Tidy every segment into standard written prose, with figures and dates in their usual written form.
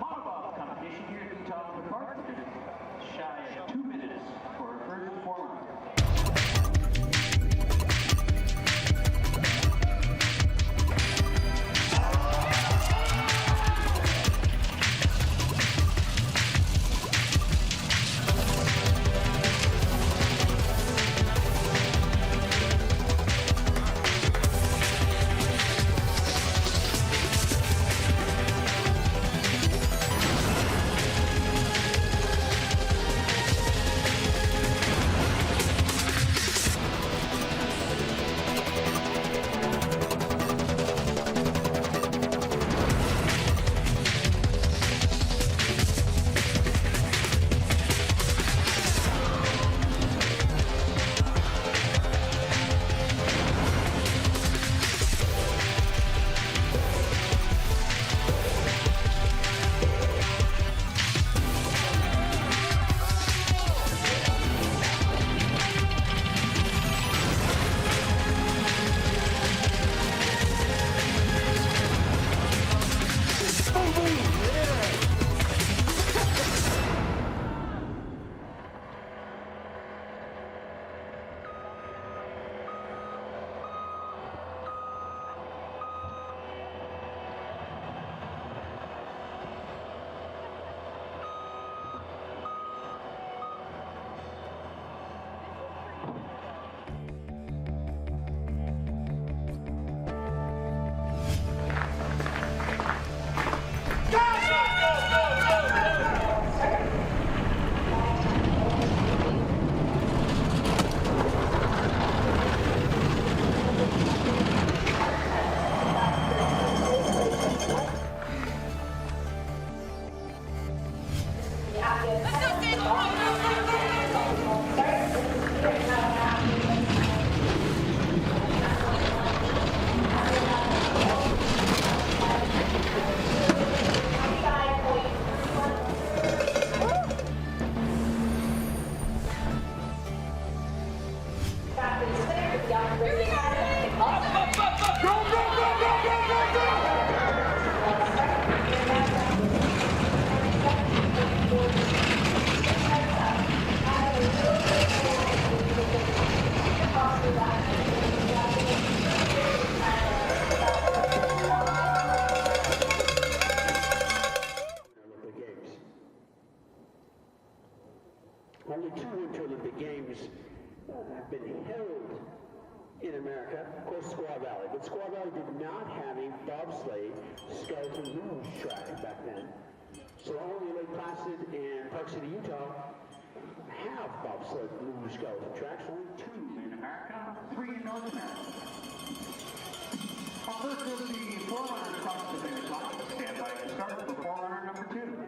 MonoBob competition here at the top of the park. Just shy of 2 minutes for our first performer. Only 2 Winter Olympic Games have been held in America, of course Squaw Valley, but Squaw Valley did not have a bobsleigh skeleton luge track back then. So only Lake Placid and Park City, Utah have bobsled luge skeleton tracks, only 2 in America, 3 in North America. Our first will be 400 across the finish line. Stand by to start for 400 number 2.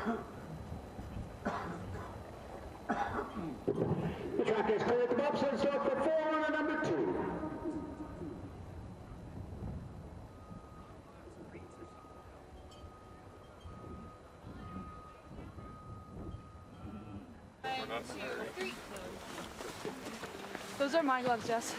The track is clear at the bobsled start for forerunner number 2. Those are my gloves, Jess.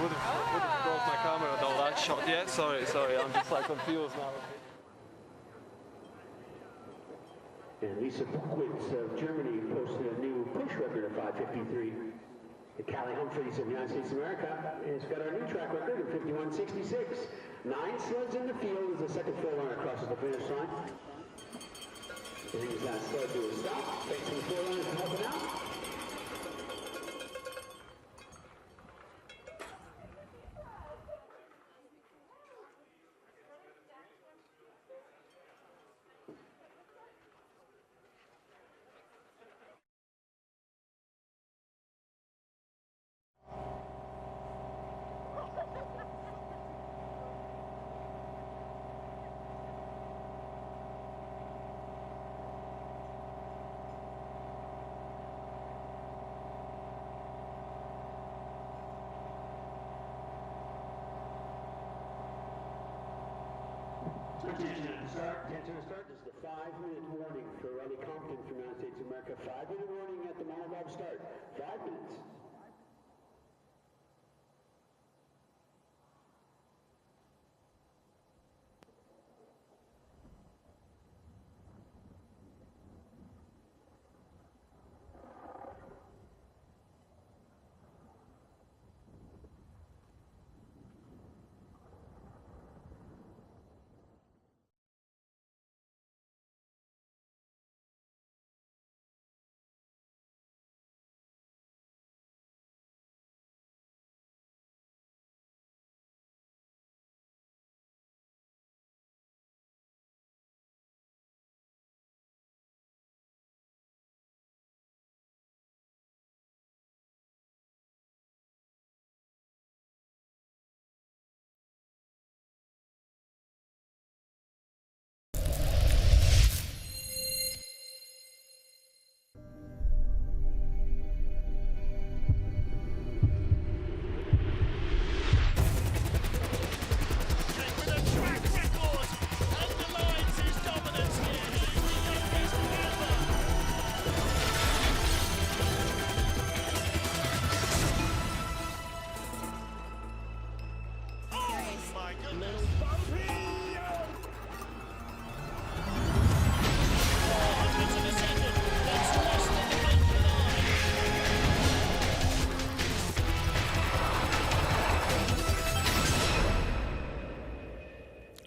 Would've brought my camera and all that shot. Yeah, sorry, I'm just like confused now. And Lisa Buchwitz of Germany posted a new push record of 5:53. The Callie Humphreys of the United States of America has got our new track record of 51:66. 9 sleds in the field as the second forerunner crosses the finish line. Brings that sled to a stop. Thanks to the forerunners for helping out. Attention to start. This is the 5-minute warning for Riley Compton from the United States of America. 5-minute warning at the MonoBob start. 5 minutes.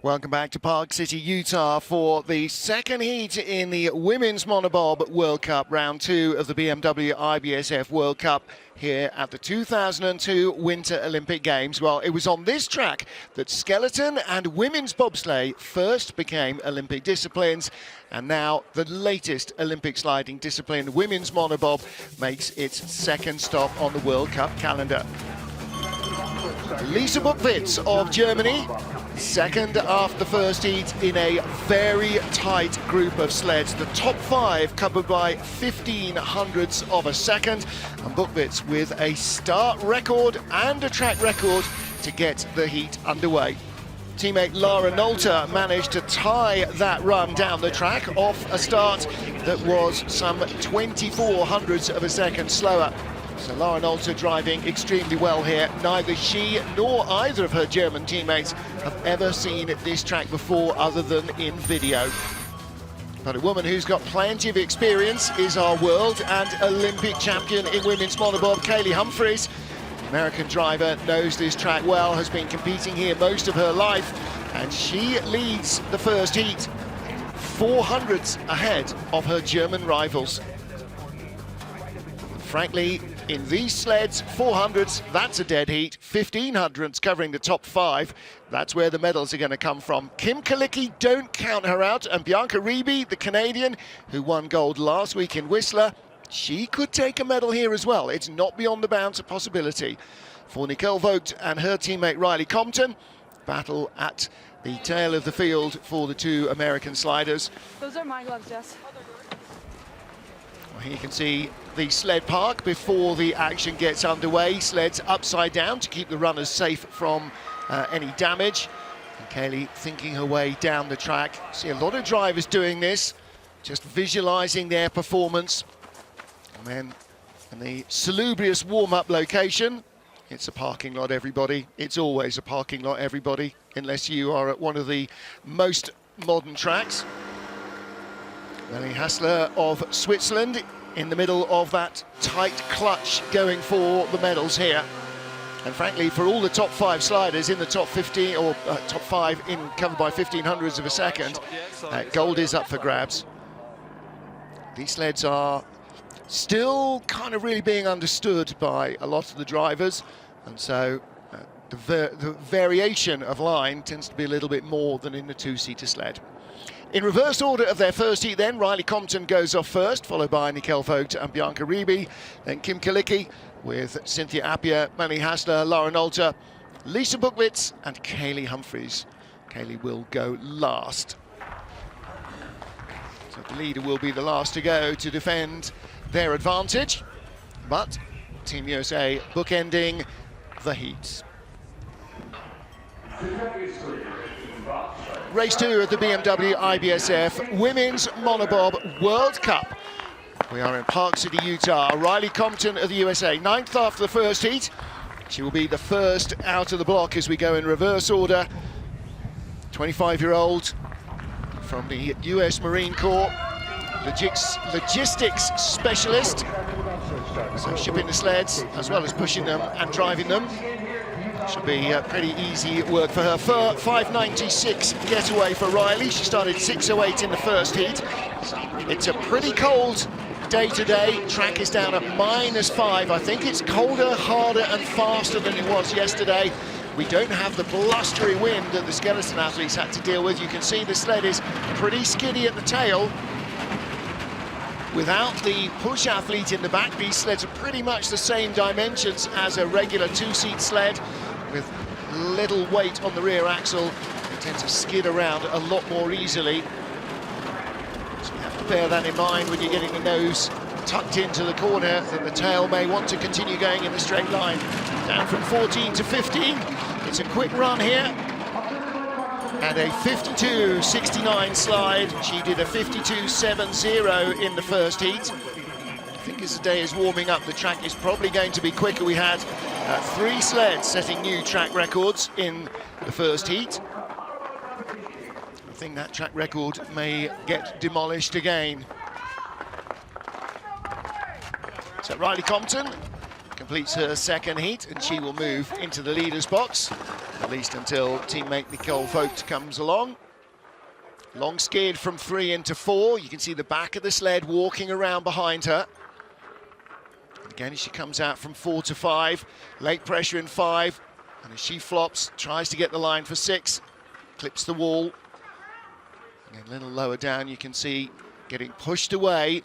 Welcome back to Park City, Utah for the second heat in the Women's MonoBob World Cup, round 2 of the BMW IBSF World Cup here at the 2002 Winter Olympic Games. Well, it was on this track that skeleton and women's bobsleigh first became Olympic disciplines, and now the latest Olympic sliding discipline, women's MonoBob, makes its second stop on the World Cup calendar. Lisa Buchwitz of Germany, second after the first heat in a very tight group of sleds. The top 5 covered by 0.15 of a second, and Buchwitz with a start record and a track record to get the heat underway. Teammate Lara Nolte managed to tie that run down the track off a start that was some 0.24 of a second slower. So Lara Nolte driving extremely well here. Neither she nor either of her German teammates have ever seen this track before other than in video. But a woman who's got plenty of experience is our world and Olympic champion in women's monobob, Kaylee Humphries. The American driver knows this track well, has been competing here most of her life, and she leads the first heat, 400ths ahead of her German rivals. Frankly, in these sleds, 400ths, that's a dead heat. 1500ths covering the top 5, that's where the medals are going to come from. Kim Kalicki, don't count her out, and Bianca Riebe, the Canadian, who won gold last week in Whistler, she could take a medal here as well. It's not beyond the bounds of possibility. For Nicole Vogt and her teammate Riley Compton, battle at the tail of the field for the 2 American sliders. Those are my gloves, Jess. Here you can see the sled park before the action gets underway. Sleds upside down to keep the runners safe from any damage. And Kaylee thinking her way down the track. See a lot of drivers doing this, just visualizing their performance. And then in the salubrious warm-up location, it's a parking lot, everybody. It's always a parking lot, everybody, unless you are at one of the most modern tracks. Melanie Hassler of Switzerland in the middle of that tight clutch going for the medals here. And frankly, for all the top 5 sliders in the top 15 or top 5 in covered by 1500ths of a second, gold is up for grabs. These sleds are still kind of really being understood by a lot of the drivers, and so the variation of line tends to be a little bit more than in the 2-seater sled. In reverse order of their first heat then, Riley Compton goes off first, followed by Nicole Vogt and Bianca Riebe, then Kim Kalicki with Cynthia Appiah, Melanie Hassler, Lauren Alter, Lisa Buckwitz and Kaylee Humphries. Kaylee will go last. So the leader will be the last to go to defend their advantage, but Team USA bookending the heats. Race 2 of the BMW IBSF Women's Monobob World Cup. We are in Park City, Utah. Riley Compton of the USA, 9th after the first heat. She will be the first out of the block as we go in reverse order. 25-year-old from the US Marine Corps, logistics specialist. So shipping the sleds as well as pushing them and driving them. Should be pretty easy work for her. 5:96 getaway for Riley. She started 6:08 in the first heat. It's a pretty cold day today. Track is down at -5. I think it's colder, harder and faster than it was yesterday. We don't have the blustery wind that the skeleton athletes had to deal with. You can see the sled is pretty skiddy at the tail. Without the push athlete in the back, these sleds are pretty much the same dimensions as a regular 2-seat sled, with little weight on the rear axle. They tend to skid around a lot more easily. So you have to bear that in mind when you're getting the nose tucked into the corner, that the tail may want to continue going in the straight line. Down from 14 to 15. It's a quick run here. And a 52.69 slide. She did a 52.70 in the first heat. I think as the day is warming up, the track is probably going to be quicker. We had 3 sleds setting new track records in the first heat. I think that track record may get demolished again. So Riley Compton completes her second heat, and she will move into the leader's box, at least until teammate Nicole Vogt comes along. Long skid from 3 into 4. You can see the back of the sled walking around behind her. Again, she comes out from 4 to 5. Lake pressure in 5. And as she flops, tries to get the line for 6. Clips the wall. And a little lower down, you can see getting pushed away.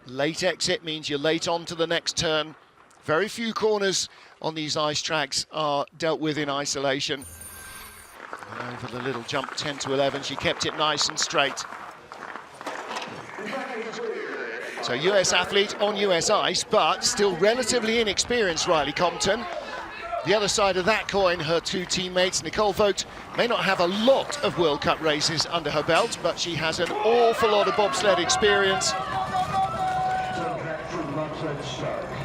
Late exit means you're late on to the next turn. Very few corners on these ice tracks are dealt with in isolation. And over the little jump 10 to 11, she kept it nice and straight. So US athlete on US ice, but still relatively inexperienced, Riley Compton. The other side of that coin, her 2 teammates, Nicole Vogt, may not have a lot of World Cup races under her belt, but she has an awful lot of bobsled experience.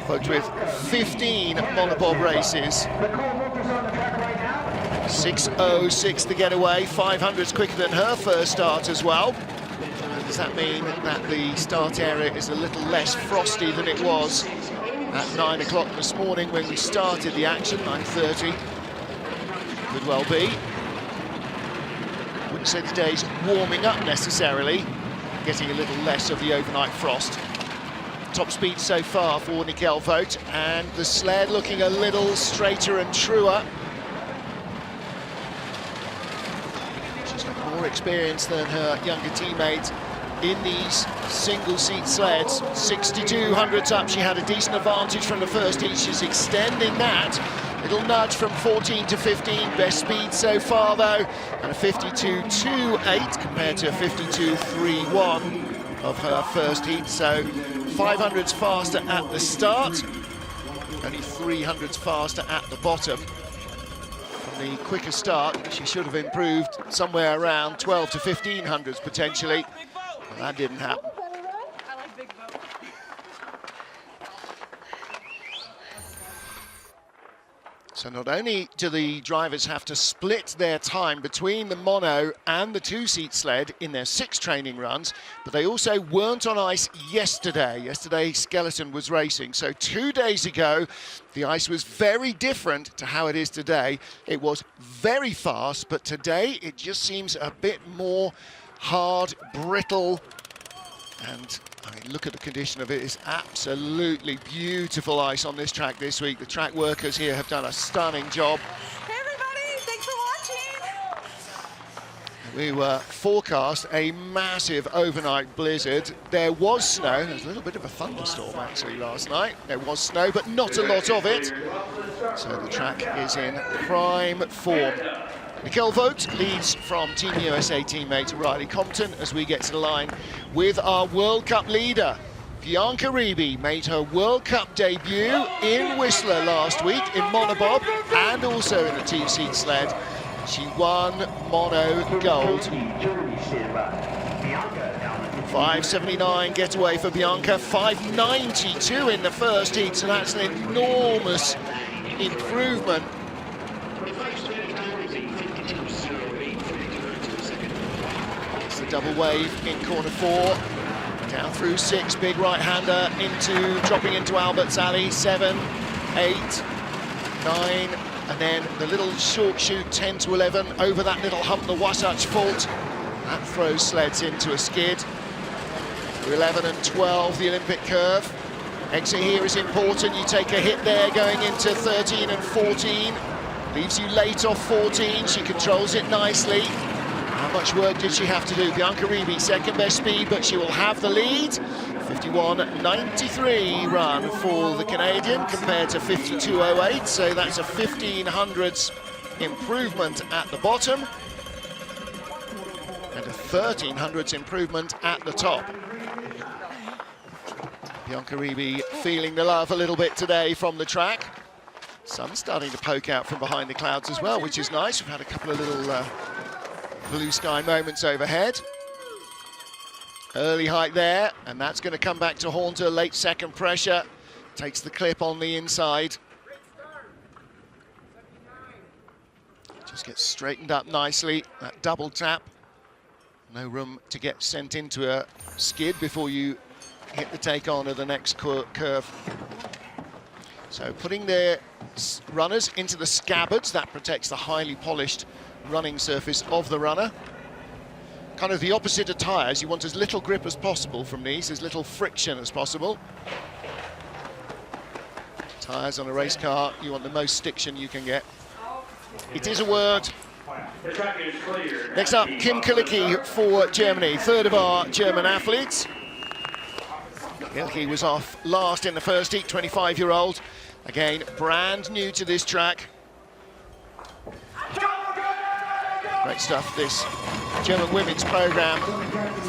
Vogt with 15 monobob races. 6:06 to get away, 500s quicker than her first start as well. Does that mean that the start area is a little less frosty than it was at 9 o'clock this morning when we started the action, 9:30? Could well be. Wouldn't say the day's warming up necessarily, getting a little less of the overnight frost. Top speed so far for Nicole Vogt, and the sled looking a little straighter and truer. She's got more experience than her younger teammate in these single-seat sleds. 62 hundredths up, she had a decent advantage from the first heat. She's extending that. Little nudge from 14 to 15, best speed so far though, and a 52.28 compared to a 52.31 of her first heat, so 500ths faster at the start, only 300ths faster at the bottom. From the quicker start, she should have improved somewhere around 12 to 15 hundredths potentially. Well, that didn't happen. I like big boat. So not only do the drivers have to split their time between the mono and the two-seat sled in their 6 training runs, but they also weren't on ice yesterday. Yesterday, Skeleton was racing. So 2 days ago, the ice was very different to how it is today. It was very fast, but today it just seems a bit more hard, brittle, and I mean, look at the condition of it. It's absolutely beautiful ice on this track this week. The track workers here have done a stunning job. Hey everybody, thanks for watching. We were forecast a massive overnight blizzard. There was snow. There was a little bit of a thunderstorm actually last night. There was snow, but not a lot of it. So the track is in prime form. Nicole Vogt leads from Team USA teammate Riley Compton as we get to the line with our World Cup leader. Bianca Reeby made her World Cup debut in Whistler last week in MonoBob and also in the two-seat sled. She won mono gold. 5.79 getaway for Bianca, 5.92 in the first heat, so that's an enormous improvement. It's the double wave in corner 4. Down through 6, big right-hander dropping into Albert's Alley, 7, 8, 9, and then the little short shoot 10 to 11 over that little hump, the Wasatch Fault. That throws sleds into a skid. 11 and 12, the Olympic curve. Exit here is important. You take a hit there going into 13 and 14. Leaves you late off 14. She controls it nicely. How much work did she have to do? Bianca Reeby, second best speed, but she will have the lead. 51.93 run for the Canadian compared to 52.08, so that's a 1500ths improvement at the bottom and a 1300ths improvement at the top. Bianca Reeby feeling the love a little bit today from the track. Sun starting to poke out from behind the clouds as well, which is nice. We've had a couple of little blue sky moments overhead. Early height there, and that's going to come back to haunt her. Late second pressure. Takes the clip on the inside. Just gets straightened up nicely. That double tap. No room to get sent into a skid before you hit the take on of the next curve. So putting their runners into the scabbards, that protects the highly polished running surface of the runner. Kind of the opposite of tyres. You want as little grip as possible from these, as little friction as possible. Tyres on a race car, you want the most stiction you can get. It is a word. Next up, Kim Kilicki for Germany, third of our German athletes. Kilicki was off last in the first heat, 25-year-old. Again, brand new to this track. Great stuff, this German women's program.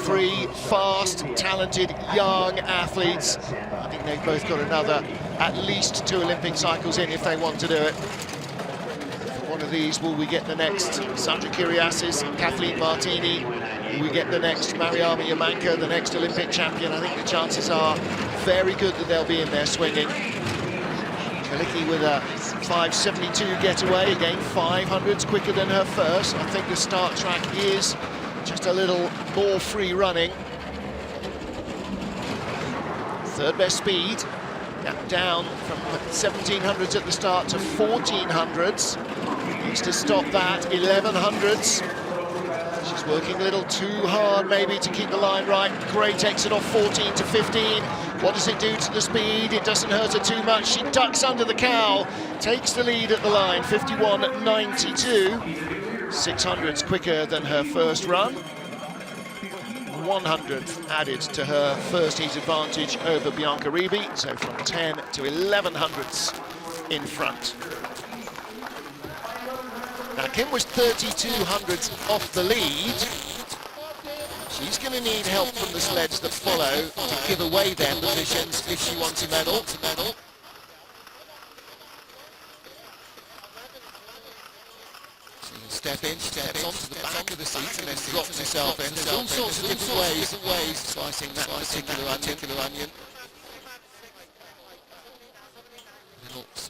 3 fast, talented, young athletes. I think they've both got another, at least 2 Olympic cycles in if they want to do it. For one of these, will we get the next Sandra Kyriasis, Kathleen Martini? Will we get the next Mariama Yamanka, the next Olympic champion? I think the chances are very good that they'll be in there swinging. Kilicki with a 5.72 getaway, again 500ths quicker than her first. I think the start track is just a little more free running. Third best speed, down from 1700s at the start to 1400s. Needs to stop that, 1100s. She's working a little too hard maybe to keep the line right. Great exit off 14 to 15. What does it do to the speed? It doesn't hurt her too much. She ducks under the cowl, takes the lead at the line, 51.92. 600s quicker than her first run. 100th added to her first heat advantage over Bianca Ribi, so from 10 to 1100ths in front. Now Kim was 3200ths off the lead. She's going to need help from the sleds that follow to give away their positions if she wants a medal. Step in, steps onto the back of the seat and then drops herself in. There's all sorts of different ways slicing that particular onion.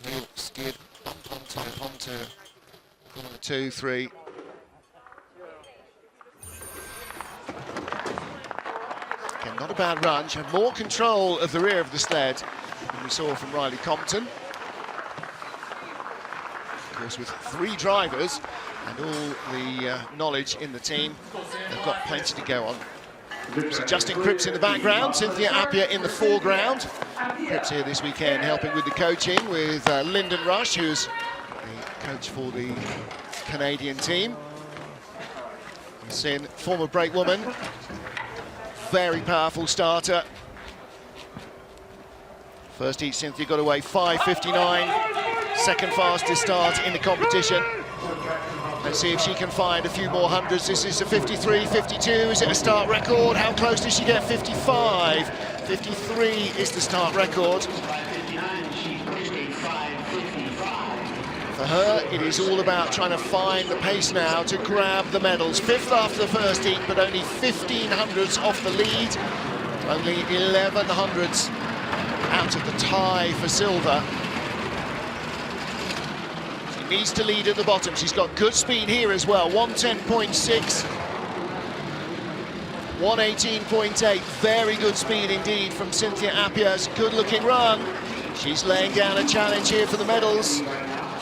Little skid, bump onto corner 2, 3. Again, not a bad run. She had more control of the rear of the sled than we saw from Riley Compton. Of course, with 3 drivers and all the knowledge in the team, they've got plenty to go on. So Justin Cripps in the background, Cynthia Appia in the foreground. Cripps here this weekend helping with the coaching with Lyndon Rush, who's the coach for the Canadian team. Sin, former brakewoman, very powerful starter. First heat, Cynthia got away 5:59, second fastest start in the competition. Let's see if she can find a few more hundreds. This is a 53.52. Is it a start record? How close does she get? 55. 53 is the start record. For her, it is all about trying to find the pace now to grab the medals. 5th after the first heat, but only 1500ths off the lead. Only 1100ths out of the tie for silver. Needs to lead at the bottom. She's got good speed here as well. 110.6, 118.8. Very good speed indeed from Cynthia Appia's good-looking run. She's laying down a challenge here for the medals.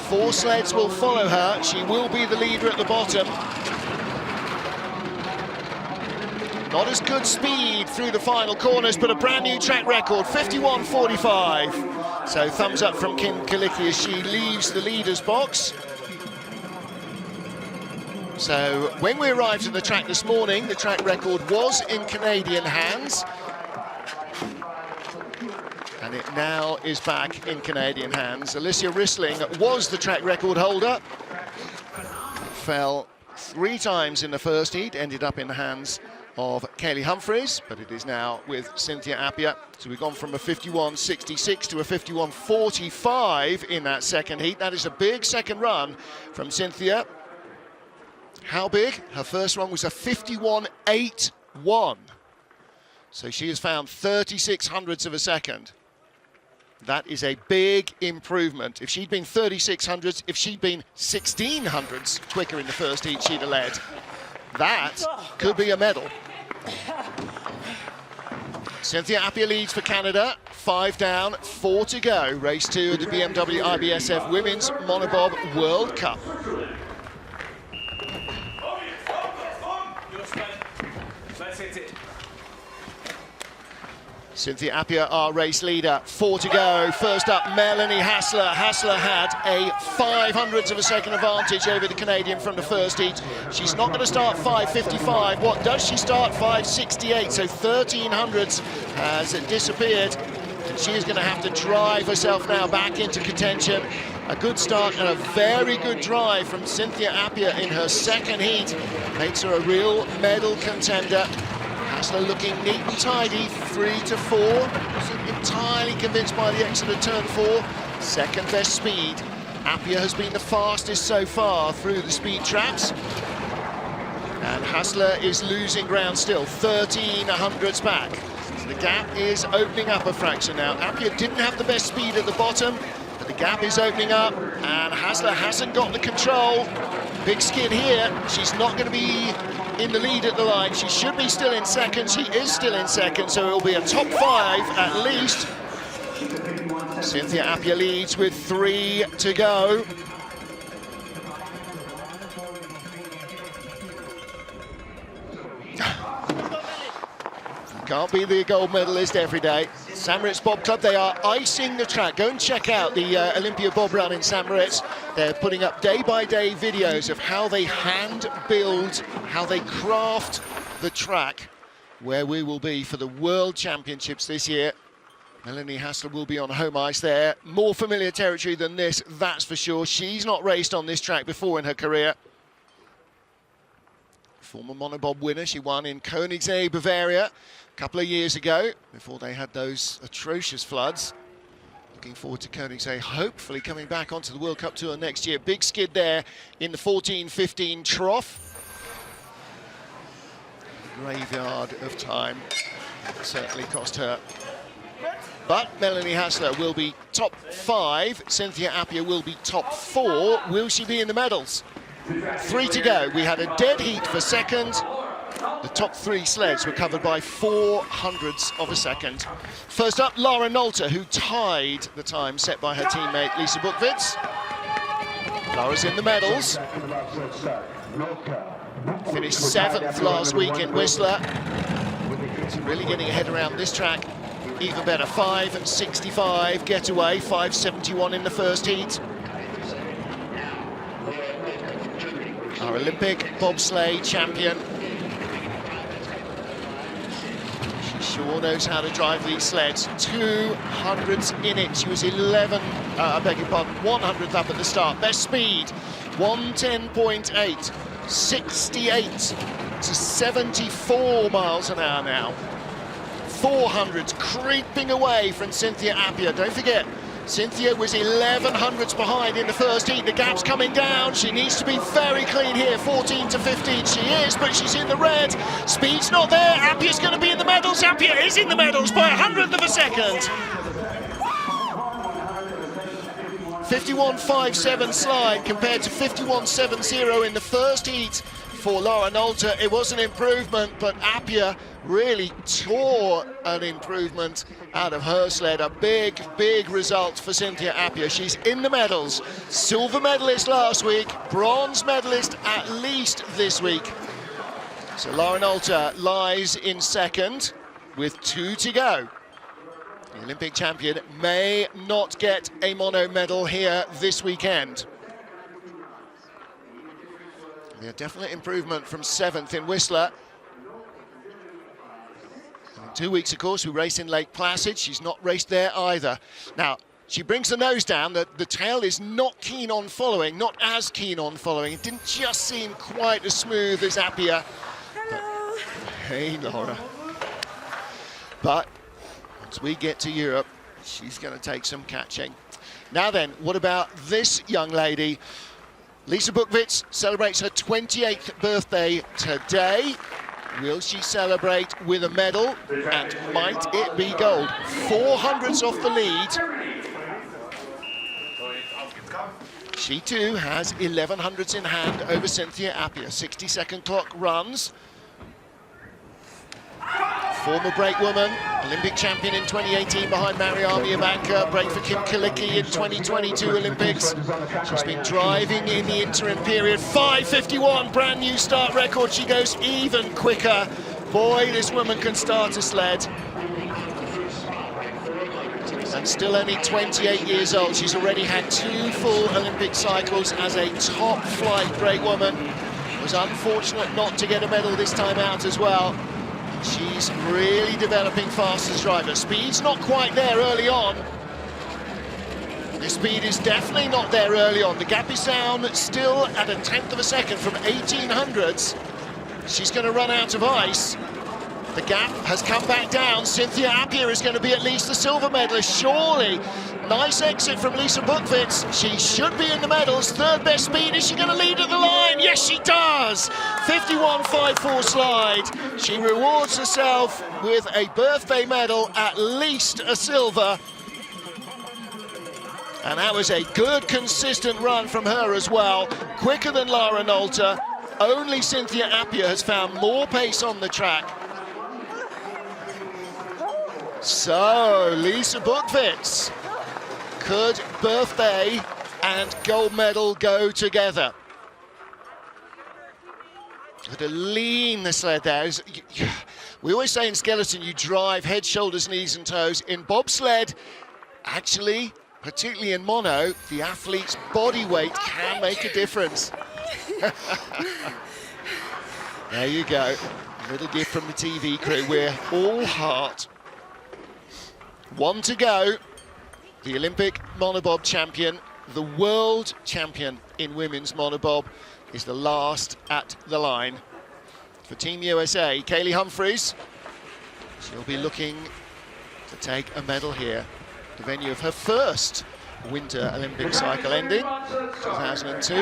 4 sleds will follow her. She will be the leader at the bottom. Not as good speed through the final corners, but a brand new track record, 51.45. So thumbs up from Kim Kalicki as she leaves the leader's box. So when we arrived at the track this morning, the track record was in Canadian hands. And it now is back in Canadian hands. Alicia Rissling was the track record holder. Fell 3 times in the first heat, ended up in the hands of Kaylee Humphries, but it is now with Cynthia Appia. So we've gone from a 51.66 to a 51.45 in that second heat. That is a big second run from Cynthia. How big? Her first run was a 51.81. So she has found 3600ths of a second. That is a big improvement. If she'd been 3600ths, if she'd been 1600ths quicker in the first heat, she'd have led. That could be a medal. Cynthia Appia leads for Canada, 5 down, 4 to go. Race 2 of the BMW IBSF Women's MonoBob World Cup. Cynthia Appia, our race leader, 4 to go. First up, Melanie Hassler. Hassler had a 500ths of a second advantage over the Canadian from the first heat. She's not going to start 5:55. What does she start? 5:68. So 1300ths has disappeared. And she is going to have to drive herself now back into contention. A good start and a very good drive from Cynthia Appia in her second heat. Makes her a real medal contender. Hassler looking neat and tidy, 3 to 4. Wasn't entirely convinced by the exit of turn 4. Second best speed. Appia has been the fastest so far through the speed traps. And Hassler is losing ground still, 1300ths back. So the gap is opening up a fraction now. Appia didn't have the best speed at the bottom, but the gap is opening up, and Hassler hasn't got the control. Big skid here. She's not going to be in the lead at the line. She should be still in second. She is still in second, so it will be a top 5 at least. Cynthia Appia leads with 3 to go. Can't be the gold medalist every day. St Moritz Bob Club, they are icing the track. Go and check out the Olympia Bob Run in St Moritz. They're putting up day-by-day videos of how they hand build, how they craft the track where we will be for the World Championships this year. Melanie Hassler will be on home ice there. More familiar territory than this, that's for sure. She's not raced on this track before in her career. Former MonoBob winner, she won in Koenigsegg, Bavaria a couple of years ago, before they had those atrocious floods. Looking forward to Koenigsegg, hopefully coming back onto the World Cup Tour next year. Big skid there in the 14-15 trough. Graveyard of time, certainly cost her. But Melanie Hassler will be top 5, Cynthia Appia will be top 4. Will she be in the medals? 3 to go. We had a dead heat for second. The top 3 sleds were covered by 0.04 of a second. First up, Lara Nolter, who tied the time set by her teammate Lisa Buchwitz. Lara's in the medals. Finished 7th last week in Whistler. So really getting a head around this track. Even better, 5.65 getaway, 5.71 in the first heat. Our Olympic bobsleigh champion. She sure knows how to drive these sleds. 200s in it. She was 100th up at the start. Best speed, 110.8. 68 to 74 miles an hour now. 400s creeping away from Cynthia Appia. Don't forget, Cynthia was 1100s behind in the first heat. The gap's coming down. She needs to be very clean here. 14 to 15 she is, but she's in the red. Speed's not there. Appia's going to be in the medals. Appia is in the medals by 100th of a second. 51.57 slide compared to 51.70 in the first heat for Lara Nolter. It was an improvement, but Appia really tore an improvement out of her sled. A big, big result for Cynthia Appia. She's in the medals. Silver medalist last week, bronze medalist at least this week. So Lara Nolter lies in second with 2 to go. The Olympic champion may not get a mono medal here this weekend. A definite improvement from 7th in Whistler. And in 2 weeks, of course, we race in Lake Placid. She's not raced there either. Now, she brings the nose down. The tail is not keen on following, not as keen on following. It didn't just seem quite as smooth as Appia. Hello. Hey, Laura. But once we get to Europe, she's going to take some catching. Now then, what about this young lady? Lisa Buchwitz celebrates her 28th birthday today. Will she celebrate with a medal? And might it be gold? 400s off the lead. She too has 1100s in hand over Cynthia Appia. 60-second clock runs. Former brakewoman, Olympic champion in 2018 behind Mariami Abanka, brake for Kim Kalicki in 2022 Olympics. She's been driving in the interim period. 5.51, brand new start record. She goes even quicker. Boy, this woman can start a sled. And still only 28 years old. She's already had 2 full Olympic cycles as a top flight brakewoman. Was unfortunate not to get a medal this time out as well. She's really developing fast as a driver. Speed's not quite there early on. The speed is definitely not there early on. The gap is down still at 1/10 of a second from 1800s. She's going to run out of ice. The gap has come back down. Cynthia Appia is going to be at least the silver medalist, surely. Nice exit from Lisa Buchwitz. She should be in the medals. 3rd best speed. Is she going to lead at the line? Yes, she does. 51.54 slide. She rewards herself with a birthday medal, at least a silver. And that was a good, consistent run from her as well. Quicker than Lara Nolter. Only Cynthia Appia has found more pace on the track. So, Lisa Buchwitz, could birthday and gold medal go together? Got to lean the sled there. We always say in skeleton, you drive head, shoulders, knees and toes. In bobsled, actually, particularly in mono, the athlete's body weight can make a difference. There you go. A little gift from the TV crew. We're all heart. One to go. The Olympic monobob champion, the world champion in women's monobob, is the last at the line. For Team USA, Kaylee Humphries, she'll be looking to take a medal here. The venue of her first Winter Olympic cycle ending, 2002.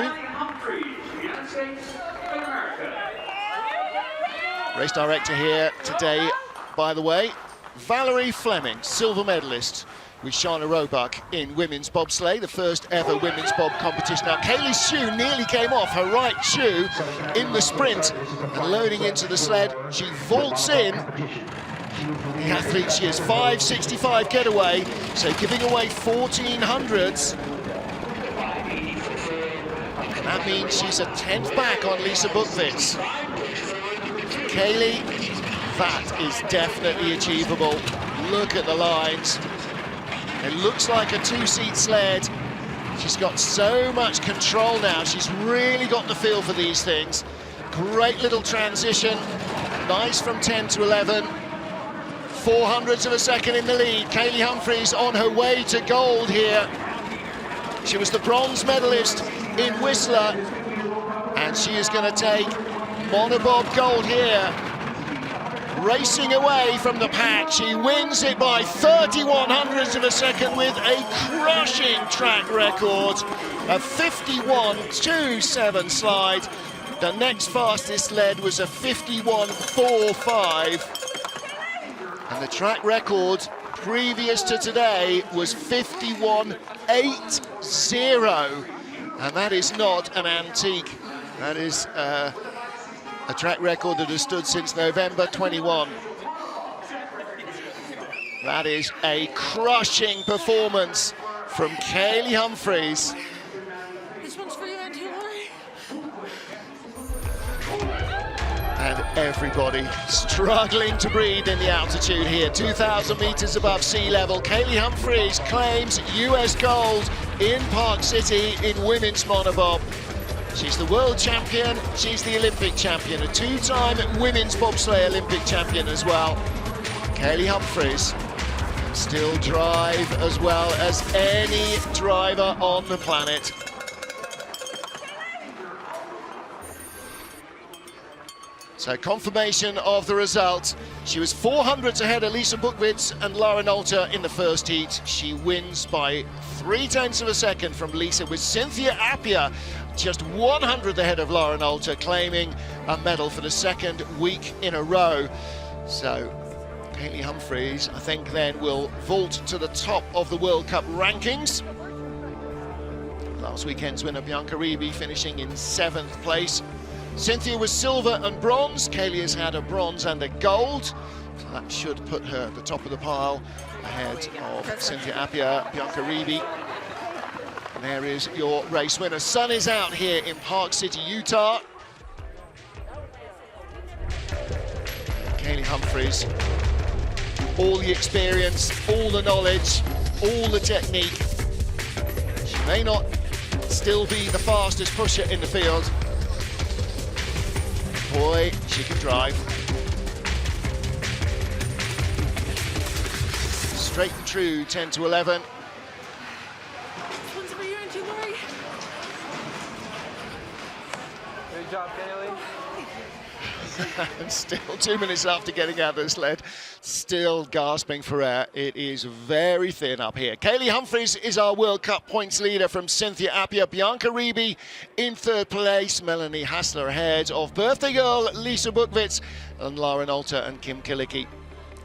Race director here today, by the way, Valerie Fleming, silver medalist with Shana Roebuck in women's bobsleigh, the first ever women's bob competition. Now, Kaylee's shoe nearly came off, her right shoe, in the sprint, and loading into the sled, she vaults in. The athlete, she is 5.65 getaway, so giving away 1400s. And that means she's a 10th back on Lisa Buchwitz. Kaylee, that is definitely achievable. Look at the lines. It looks like a two-seat sled. She's got so much control now. She's really got the feel for these things. Great little transition. Nice from 10 to 11. 400ths of a second in the lead. Kaylee Humphries on her way to gold here. She was the bronze medalist in Whistler, and she is going to take monobob gold here. Racing away from the pack, she wins it by 3100ths of a second with a crushing track record, a 51.27 slide. The next fastest sled was a 51.45, and the track record previous to today was 51.80, and that is not an antique. That is a track record that has stood since November 21. That is a crushing performance from Kaylee Humphries. This one's for you, Auntie Lori. And everybody struggling to breathe in the altitude here. 2,000 meters above sea level. Kaylee Humphries claims US gold in Park City in women's monobob. She's the world champion, she's the Olympic champion, a two-time women's bobsleigh Olympic champion as well. Kaylee Humphries can still drive as well as any driver on the planet. So confirmation of the result. She was 400ths ahead of Lisa Buchwitz and Lauren Alter in the first heat. She wins by 0.3 of a second from Lisa, with Cynthia Appia just 100th ahead of Lauren Alter, claiming a medal for the second week in a row. So Kaylee Humphries, I think, then will vault to the top of the World Cup rankings. Last weekend's winner Bianca Ribi finishing in 7th place. Cynthia was silver and bronze. Kaylee has had a bronze and a gold. So that should put her at the top of the pile ahead of Cynthia Appia, Bianca Ribi. And there is your race winner. Sun is out here in Park City, Utah. Kaylee Humphries, all the experience, all the knowledge, all the technique. She may not still be the fastest pusher in the field. Boy, she can drive. Straight and true, 10 to 11. One's for you, Auntie Lori. Good job, Kaylee. And still 2 minutes after getting out of the sled, still gasping for air. It is very thin up here. Kaylee Humphries is our World Cup points leader from Cynthia Appia. Bianca Ribi in 3rd place. Melanie Hassler ahead of birthday girl Lisa Buchwitz and Lauren Alter and Kim Kilicki.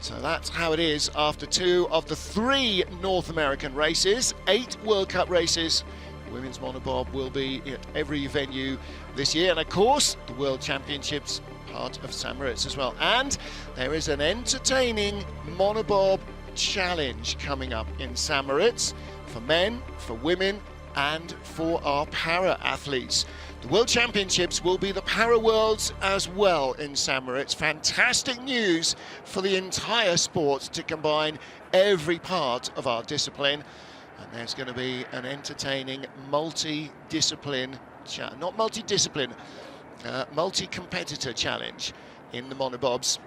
So that's how it is after 2 of the 3 North American races. 8 World Cup races Women's monobob will be at every venue this year, and of course the World Championships part of St. Moritz as well. And there is an entertaining monobob challenge coming up in St. Moritz for men, for women, and for our para athletes. The World Championships will be the Para Worlds as well in St. Moritz. Fantastic news for the entire sport to combine every part of our discipline. And there's going to be an entertaining multi-competitor challenge in the monobobs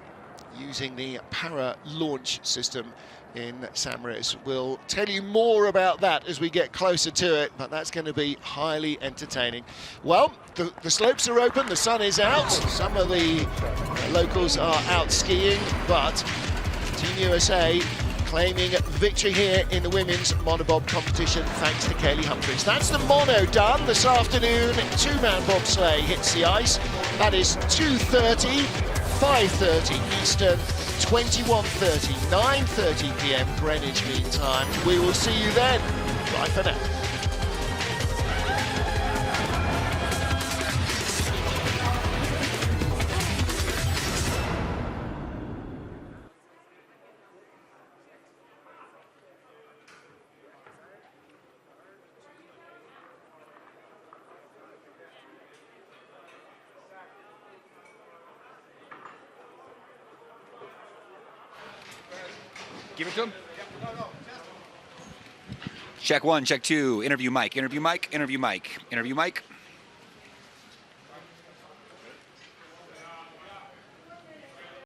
using the para launch system in St. Moritz. We'll tell you more about that as we get closer to it, but that's going to be highly entertaining. Well, the slopes are open, the sun is out, some of the locals are out skiing, but Team USA claiming victory here in the women's monobob competition thanks to Kaylee Humphries. That's the mono done this afternoon. Two-man bobsleigh hits the ice. That is 2:30, 5:30 Eastern, 21:30, 9:30 p.m. Greenwich Mean Time. We will see you then. Bye for now. Give it to him. Check one, check two. Interview mic, interview mic, interview mic, interview mic.